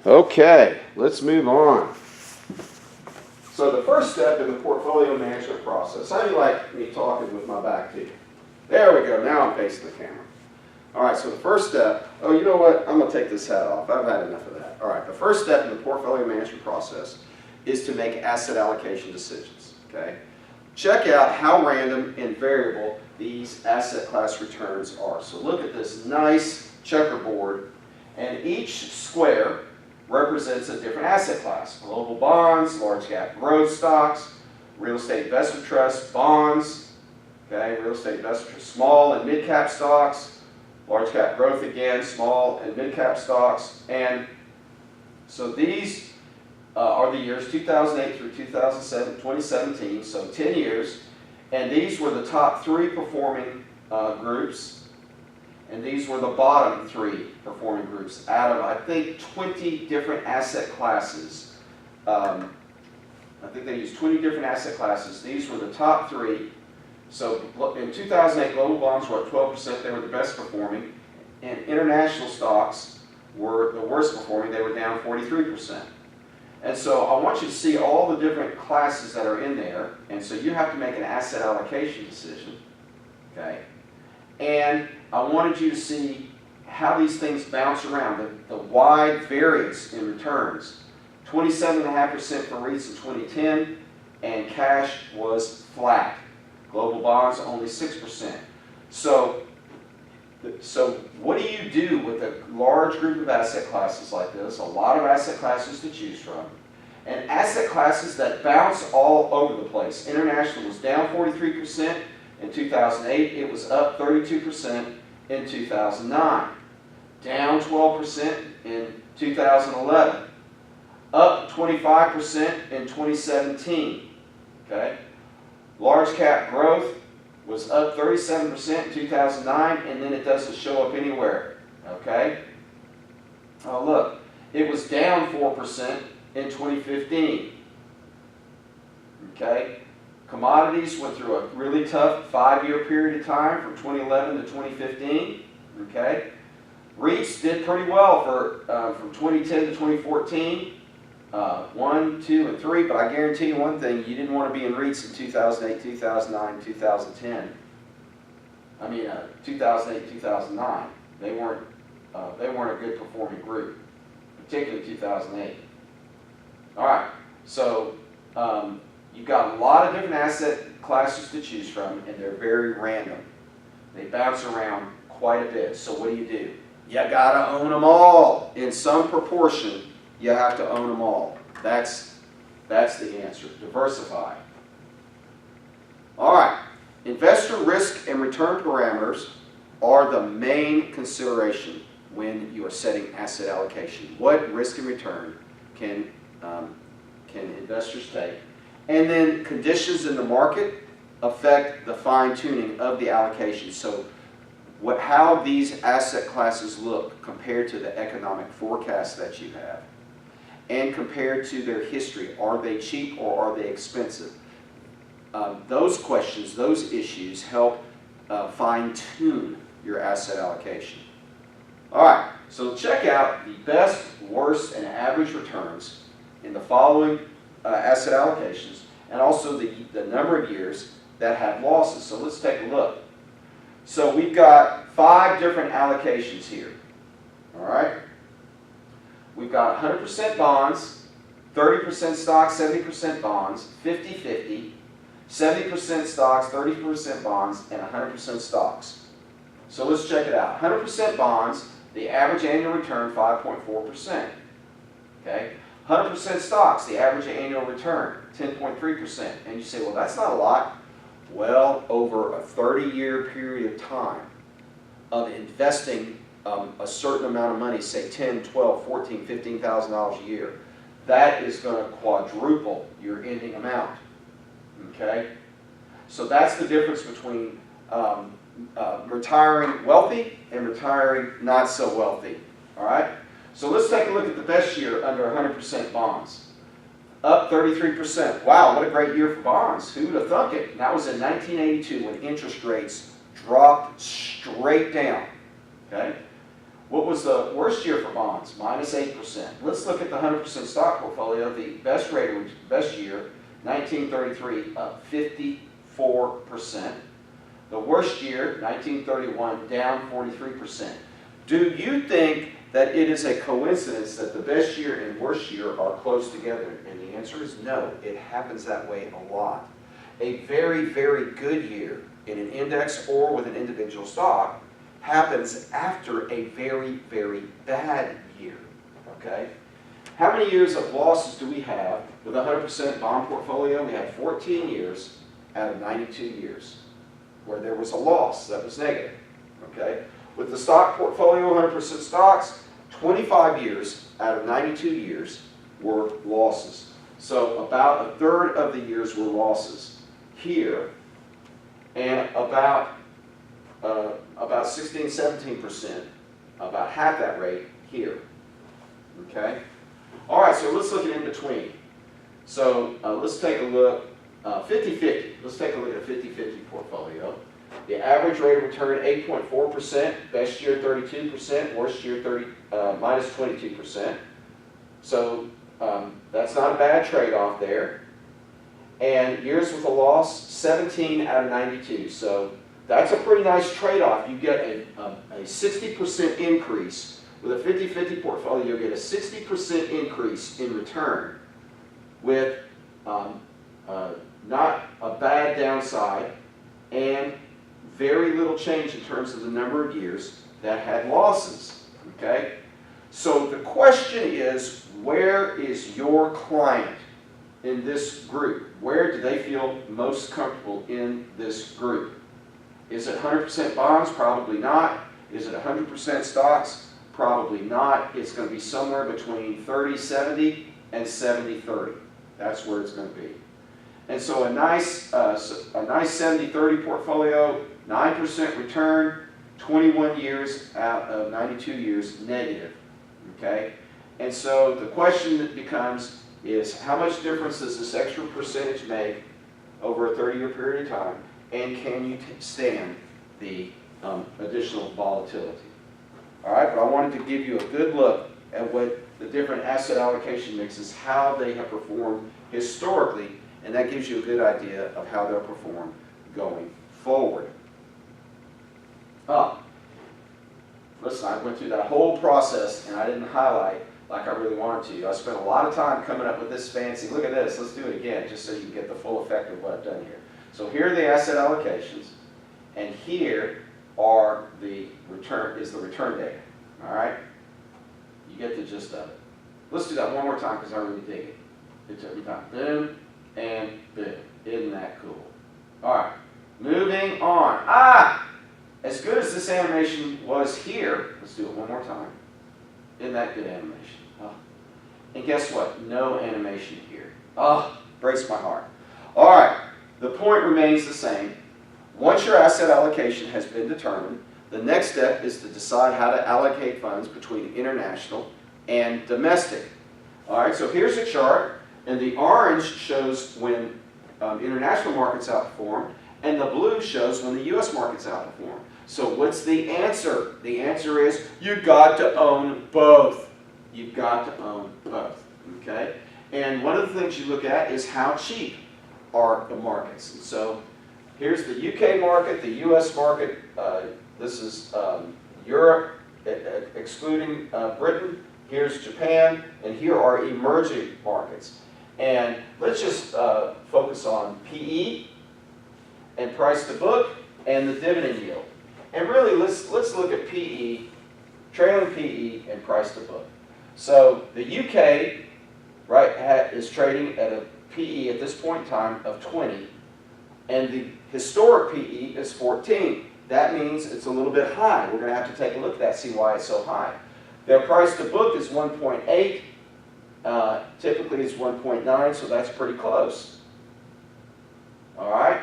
Okay, let's move on. So the first step in the portfolio management process, how do you like me talking with my back to you? There we go, now I'm facing the camera. All right, so the first step, oh, you know what? I'm going to take this hat off. I've had enough of that. All right, the first step in the portfolio management process is to make asset allocation decisions, okay? Check out how random and variable these asset class returns are. So look at this nice checkerboard, and each square represents a different asset class. Global bonds, large cap growth stocks, real estate investment trusts, bonds, okay, real estate investment trusts, small and mid cap stocks, large cap growth again, small and mid cap stocks, and so these are the years 2008 through 2017, so 10 years, and these were the top 3 performing groups. And these were the bottom 3 performing groups out of, I think, 20 different asset classes. I think they used 20 different asset classes. These were the top 3. So in 2008, global bonds were at 12%. They were the best performing. And international stocks were the worst performing. They were down 43%. And so I want you to see all the different classes that are in there. And so you have to make an asset allocation decision. Okay? And I wanted you to see how these things bounce around, the wide variance in returns. 27.5% for REITs in 2010, and cash was flat. Global bonds only 6%. So what do you do with a large group of asset classes like this, a lot of asset classes to choose from, and asset classes that bounce all over the place? International was down 43%. In 2008, it was up 32% in 2009, down 12% in 2011, up 25% in 2017. Okay? Large cap growth was up 37% in 2009, and then it doesn't show up anywhere. Okay? Oh, look, it was down 4% in 2015. Okay? Commodities went through a really tough 5-year period of time from 2011 to 2015. Okay, REITs did pretty well for from 2010 to 2014, 1, 2, and 3. But I guarantee you one thing: you didn't want to be in REITs in 2008, 2009, 2010. I mean, 2008, 2009. They weren't a good performing group, particularly 2008. All right, so. You've got a lot of different asset classes to choose from, and they're very random. They bounce around quite a bit. So what do? You gotta own them all. In some proportion, you have to own them all. That's the answer. Diversify. All right. Investor risk and return parameters are the main consideration when you are setting asset allocation. What risk and return can investors take? And then conditions in the market affect the fine-tuning of the allocation. So how these asset classes look compared to the economic forecast that you have, and compared to their history. Are they cheap or are they expensive? Those questions, those issues help fine-tune your asset allocation. All right, so check out the best, worst, and average returns in the following asset allocations, and also the number of years that have losses. So let's take a look. So we've got 5 different allocations here. All right? We've got 100% bonds, 30% stocks, 70% bonds, 50-50, 70% stocks, 30% bonds, and 100% stocks. So let's check it out. 100% bonds, the average annual return 5.4%. Okay? 100% stocks, the average annual return, 10.3%. And you say, well, that's not a lot. Well, over a 30-year period of time of investing a certain amount of money, say $10, $12, $14, $15,000 a year, that is going to quadruple your ending amount. Okay? So that's the difference between retiring wealthy and retiring not so wealthy. All right? So let's take a look at the best year under 100% bonds. Up 33%. Wow, what a great year for bonds. Who would have thunk it? And that was in 1982 when interest rates dropped straight down. Okay? What was the worst year for bonds? -8%. Let's look at the 100% stock portfolio. The best year, 1933, up 54%. The worst year, 1931, down 43%. Do you think that it is a coincidence that the best year and worst year are close together? And the answer is no. It happens that way a lot. A very, very good year in an index or with an individual stock happens after a very, very bad year, okay? How many years of losses do we have with a 100% bond portfolio? We have 14 years out of 92 years where there was a loss that was negative, okay? With the stock portfolio, 100% stocks, 25 years out of 92 years were losses. So about a third of the years were losses here, and about 16, 17%, about half that rate here, okay? All right, so let's look at in between. So let's take a look, 50-50. Let's take a look at a 50-50 portfolio. The average rate of return, 8.4%, best year 32%, worst year minus 22%. So that's not a bad trade-off there. And years with a loss, 17 out of 92. So that's a pretty nice trade-off. You get a 60% increase. With a 50-50 portfolio, you'll get a 60% increase in return with not a bad downside and very little change in terms of the number of years that had losses, okay? So the question is, where is your client in this group? Where do they feel most comfortable in this group? Is it 100% bonds? Probably not. Is it 100% stocks? Probably not. It's going to be somewhere between 30-70 and 70-30. That's where it's going to be. And so a nice 70-30 portfolio, 9% return, 21 years out of 92 years negative, okay? And so the question that becomes is, how much difference does this extra percentage make over a 30-year period of time, and can you stand the additional volatility? All right, but I wanted to give you a good look at what the different asset allocation mixes, how they have performed historically, and that gives you a good idea of how they'll perform going forward. Listen, I went through that whole process and I didn't highlight like I really wanted to. I spent a lot of time coming up with this fancy, look at this, let's do it again, just so you can get the full effect of what I've done here. So here are the asset allocations, and here are the return data. All right? You get the gist of it. Let's do that one more time because I really dig it. It took me time. Boom and boom. Isn't that cool? All right. Moving on. As good as this animation was here, let's do it one more time. Isn't that good animation? And guess what? No animation here. Breaks my heart. All right. The point remains the same. Once your asset allocation has been determined, the next step is to decide how to allocate funds between international and domestic. All right, so here's a chart, and the orange shows when international markets outperform, and the blue shows when the U.S. markets outperform. So what's the answer? The answer is you've got to own both. You've got to own both, okay? And one of the things you look at is how cheap are the markets. And so here's the UK market, the US market, this is Europe, excluding Britain. Here's Japan, and here are emerging markets. And let's just focus on PE and price to book and the dividend yield. And really, let's look at PE, trailing PE and price to book. So the UK, right, is trading at a PE at this point in time of 20, and the historic PE is 14. That means it's a little bit high. We're going to have to take a look at that, see why it's so high. Their price to book is 1.8. Typically it's 1.9, so that's pretty close. All right?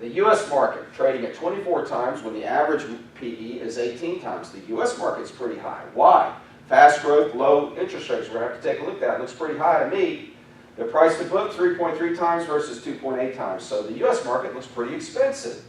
The U.S. market trading at 24 times when the average PE is 18 times. The U.S. market's pretty high. Why? Fast growth, low interest rates. We're going to have to take a look at that. It looks pretty high to me. The price to book, 3.3 times versus 2.8 times. So the U.S. market looks pretty expensive.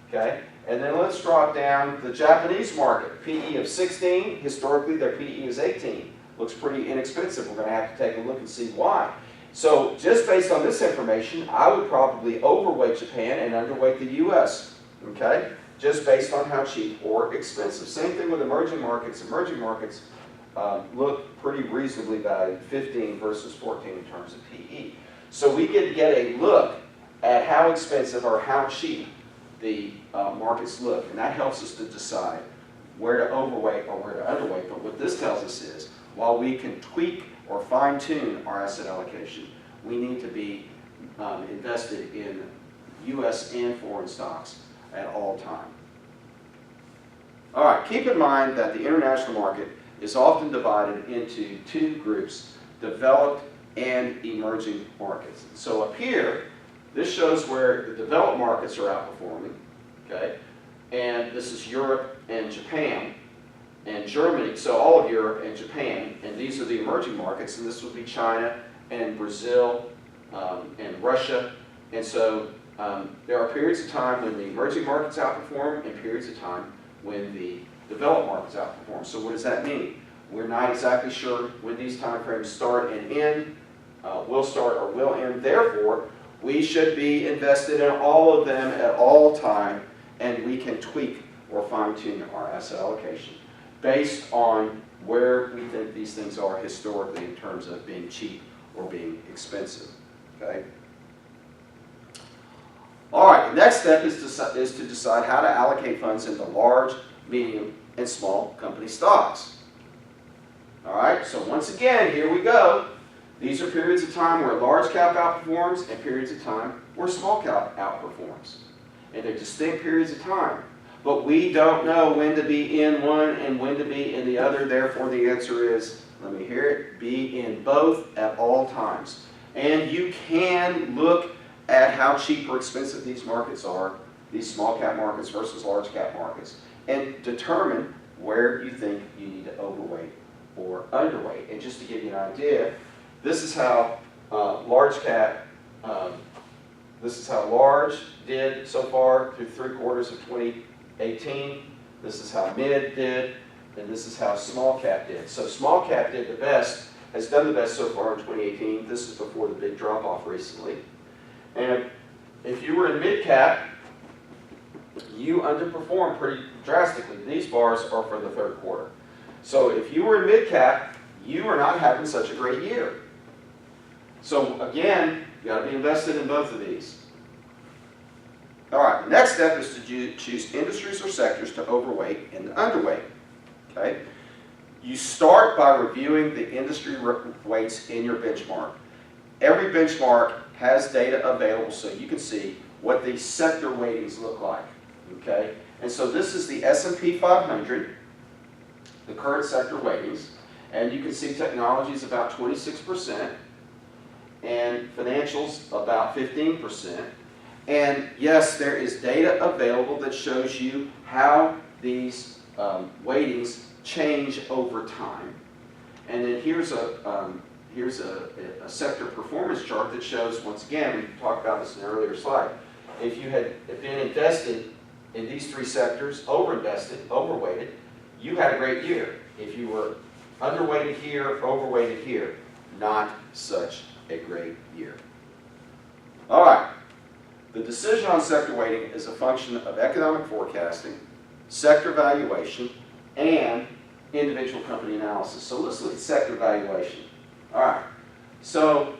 Okay? And then let's drop down the Japanese market. PE of 16. Historically, their PE is 18. Looks pretty inexpensive. We're going to have to take a look and see why. So just based on this information, I would probably overweight Japan and underweight the U.S. Okay? Just based on how cheap or expensive. Same thing with emerging markets. Emerging markets look pretty reasonably valued, 15 versus 14 in terms of PE. So we can get a look at how expensive or how cheap the markets look, and that helps us to decide where to overweight or where to underweight. But what this tells us is, while we can tweak or fine-tune our asset allocation, we need to be invested in U.S. and foreign stocks at all time. All right, keep in mind that the international market is often divided into two groups, developed and emerging markets. So up here, this shows where the developed markets are outperforming, okay? And this is Europe and Japan and Germany, so all of Europe and Japan, and these are the emerging markets, and this would be China and Brazil and Russia. And so there are periods of time when the emerging markets outperform and periods of time when the developed markets outperform. So what does that mean? We're not exactly sure when these time frames start and end, will start or will end. Therefore, we should be invested in all of them at all time, and we can tweak or fine-tune our asset allocation based on where we think these things are historically in terms of being cheap or being expensive. Okay? All right, the next step is to decide how to allocate funds into large, medium, and small company stocks. All right, so once again, here we go. These are periods of time where large cap outperforms and periods of time where small cap outperforms. And they're distinct periods of time. But we don't know when to be in one and when to be in the other. Therefore, the answer is, let me hear it, be in both at all times. And you can look at how cheap or expensive these markets are, these small cap markets versus large cap markets, and determine where you think you need to overweight or underweight. And just to give you an idea, this is how large did so far through 3/4 of 2018. This is how mid did, and this is how small cap did. So small cap did the best, has done the best so far in 2018. This is before the big drop off recently. And if you were in mid cap, you underperformed pretty drastically. These bars are for the 3rd quarter. So if you were in mid cap, you are not having such a great year. So again, you got to be invested in both of these. All right, the next step is to choose industries or sectors to overweight and underweight. Okay? You start by reviewing the industry weights in your benchmark. Every benchmark has data available so you can see what the sector weightings look like. Okay? And so this is the S&P 500, the current sector weightings, and you can see technology is about 26%, and financials about 15%. And yes, there is data available that shows you how these weightings change over time. And then here's a sector performance chart that shows, once again, we talked about this in an earlier slide, if you had been invested in these 3 sectors, overinvested, overweighted, you had a great year. If you were underweighted here, overweighted here, not such a great year. All right. The decision on sector weighting is a function of economic forecasting, sector valuation, and individual company analysis. So let's look at sector valuation. All right. So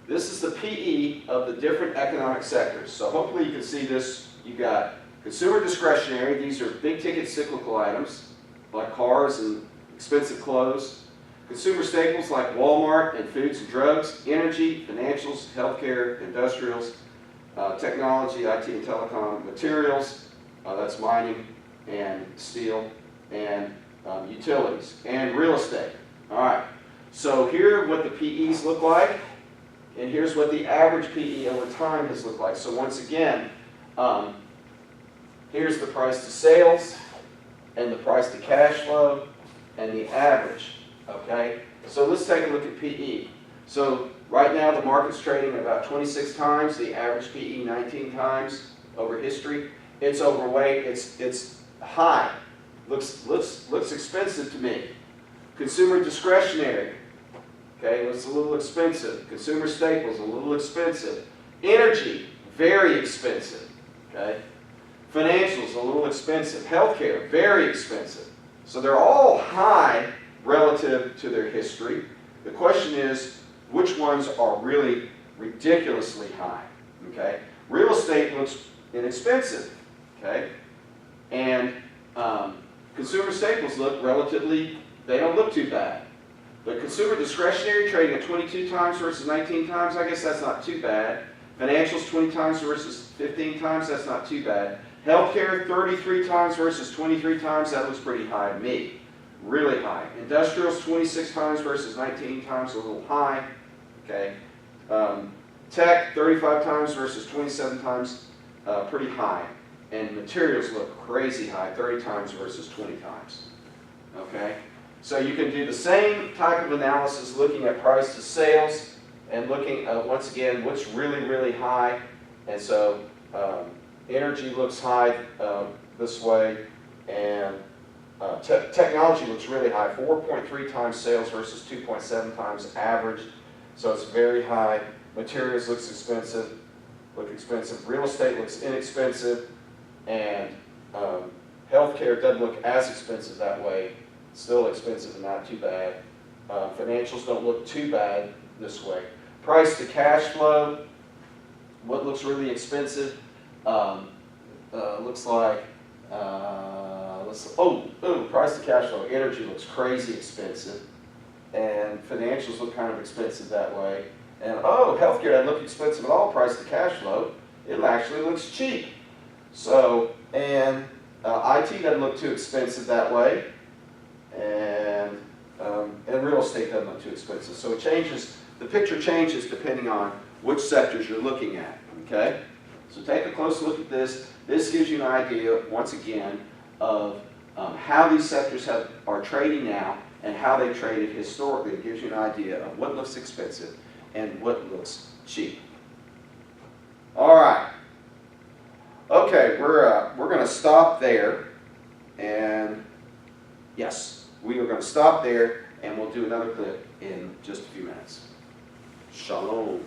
this is the PE of the different economic sectors. So hopefully you can see this. You've got consumer discretionary. These are big ticket cyclical items like cars and expensive clothes. Consumer staples like Walmart and foods and drugs, energy, financials, healthcare, industrials, technology, IT and telecom, materials, that's mining and steel, and utilities, and real estate. All right, so here are what the PEs look like, and here's what the average PE over time has looked like. So once again, here's the price to sales, and the price to cash flow, and the average. Okay, so let's take a look at PE. So right now the market's trading at about 26 times, the average PE 19 times. over history. It's overweight. It's high. Looks expensive to me. Consumer discretionary. Okay, looks a little expensive. Consumer staples, a little expensive. Energy, very expensive. Okay. Financials, a little expensive. Healthcare, very expensive. So they're all high relative to their history. The question is, which ones are really ridiculously high? Okay. Real estate looks inexpensive. Okay. And consumer staples look relatively, they don't look too bad. But consumer discretionary trading at 22 times versus 19 times, I guess that's not too bad. Financials 20 times versus 15 times, that's not too bad. Healthcare 33 times versus 23 times, that looks pretty high to me. Really high. Industrials 26 times versus 19 times, a little high. Okay. Tech 35 times versus 27 times, pretty high. And materials look crazy high, 30 times versus 20 times. Okay? So you can do the same type of analysis looking at price to sales and looking at, once again, what's really, really high. And so energy looks high this way, and technology looks really high, 4.3 times sales versus 2.7 times average. So it's very high. Materials looks expensive, Real estate looks inexpensive, and healthcare doesn't look as expensive that way. Still expensive and not too bad. Financials don't look too bad this way. Price to cash flow, what looks really expensive? Looks like, price to cash flow, energy looks crazy expensive. And financials look kind of expensive that way. And healthcare doesn't look expensive at all, price to cash flow. It actually looks cheap. So, and IT doesn't look too expensive that way. And real estate doesn't look too expensive. So it changes, the picture changes depending on which sectors you're looking at, okay? So take a close look at this. This gives you an idea, once again, of how these sectors are trading now and how they traded historically. It gives you an idea of what looks expensive and what looks cheap. All right. Okay, we're going to stop there, and yes, we are going to stop there, and we'll do another clip in just a few minutes. Shalom.